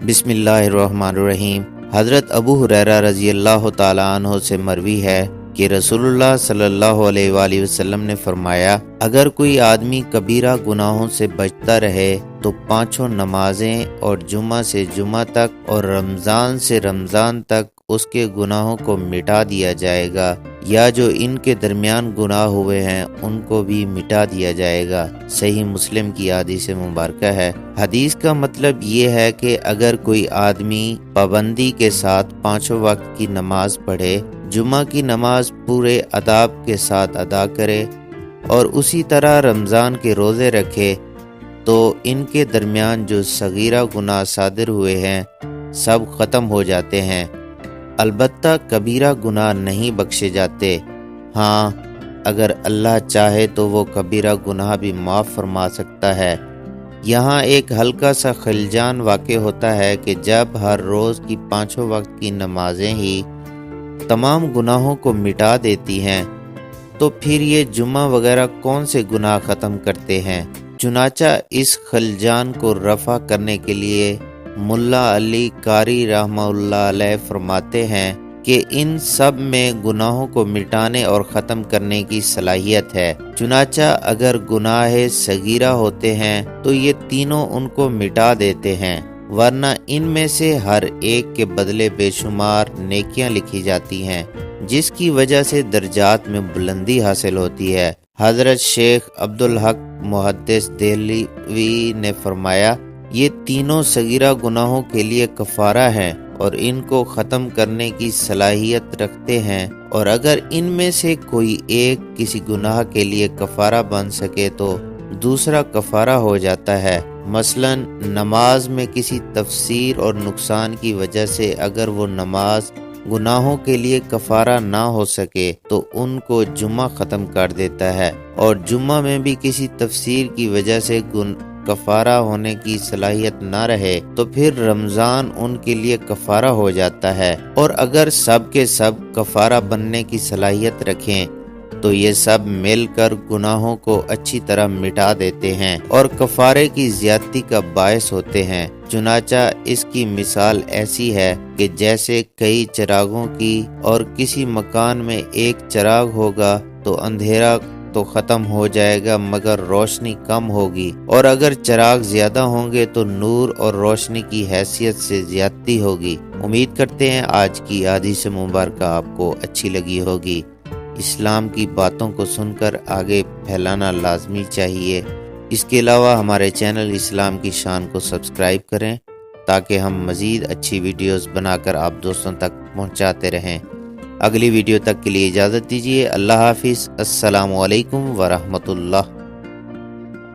بسم اللہ الرحمن الرحیم۔ حضرت ابو ہریرہ رضی اللہ تعالیٰ عنہ سے مروی ہے کہ رسول اللہ صلی اللہ علیہ وآلہ وسلم نے فرمایا، اگر کوئی آدمی کبیرہ گناہوں سے بچتا رہے تو 5 نمازیں اور جمعہ سے جمعہ تک اور رمضان سے رمضان تک اس کے گناہوں کو مٹا دیا جائے گا، یا جو ان کے درمیان گناہ ہوئے ہیں ان کو بھی مٹا دیا جائے گا۔ صحیح مسلم کی حدیث مبارکہ ہے۔ حدیث کا مطلب یہ ہے کہ اگر کوئی آدمی پابندی کے ساتھ 5 وقت کی نماز پڑھے، جمعہ کی نماز پورے آداب کے ساتھ ادا کرے اور اسی طرح رمضان کے روزے رکھے، تو ان کے درمیان جو صغیرہ گناہ صادر ہوئے ہیں سب ختم ہو جاتے ہیں۔ البتہ کبیرہ گناہ نہیں بخشے جاتے۔ ہاں، اگر اللہ چاہے تو وہ کبیرہ گناہ بھی معاف فرما سکتا ہے۔ یہاں ایک ہلکا سا خلجان واقع ہوتا ہے کہ جب ہر روز کی 5 وقت کی نمازیں ہی تمام گناہوں کو مٹا دیتی ہیں تو پھر یہ جمعہ وغیرہ کون سے گناہ ختم کرتے ہیں؟ چنانچہ اس خلجان کو رفع کرنے کے لیے ملا علی قاری رحمہ اللہ علیہ فرماتے ہیں کہ ان سب میں گناہوں کو مٹانے اور ختم کرنے کی صلاحیت ہے۔ چنانچہ اگر گناہ صغیرہ ہوتے ہیں تو یہ تینوں ان کو مٹا دیتے ہیں، ورنہ ان میں سے ہر ایک کے بدلے بے شمار نیکیاں لکھی جاتی ہیں، جس کی وجہ سے درجات میں بلندی حاصل ہوتی ہے۔ حضرت شیخ عبدالحق محدث دہلوی نے فرمایا، یہ تینوں صغیرہ گناہوں کے لیے کفارہ ہیں اور ان کو ختم کرنے کی صلاحیت رکھتے ہیں، اور اگر ان میں سے کوئی ایک کسی گناہ کے لیے کفارہ بن سکے تو دوسرا کفارہ ہو جاتا ہے۔ مثلا نماز میں کسی تفسیر اور نقصان کی وجہ سے اگر وہ نماز گناہوں کے لیے کفارہ نہ ہو سکے تو ان کو جمعہ ختم کر دیتا ہے، اور جمعہ میں بھی کسی تفسیر کی وجہ سے کفارہ ہونے کی صلاحیت نہ رہے تو پھر رمضان ان کے لیے کفارہ ہو جاتا ہے، اور اگر سب کے سب کفارہ بننے کی صلاحیت رکھیں تو یہ سب مل کر گناہوں کو اچھی طرح مٹا دیتے ہیں اور کفارے کی زیادتی کا باعث ہوتے ہیں۔ چنانچہ اس کی مثال ایسی ہے کہ جیسے کئی چراغوں کی، اور کسی مکان میں ایک چراغ ہوگا تو اندھیرا تو ختم ہو جائے گا مگر روشنی کم ہوگی، اور اگر چراغ زیادہ ہوں گے تو نور اور روشنی کی حیثیت سے زیادتی ہوگی۔ امید کرتے ہیں آج کی حدیث مبارکہ آپ کو اچھی لگی ہوگی۔ اسلام کی باتوں کو سن کر آگے پھیلانا لازمی چاہیے۔ اس کے علاوہ ہمارے چینل اسلام کی شان کو سبسکرائب کریں تاکہ ہم مزید اچھی ویڈیوز بنا کر آپ دوستوں تک پہنچاتے رہیں۔ اگلی ویڈیو تک کے لیے اجازت دیجیے۔ اللہ حافظ۔ السلام علیکم ورحمۃ اللہ۔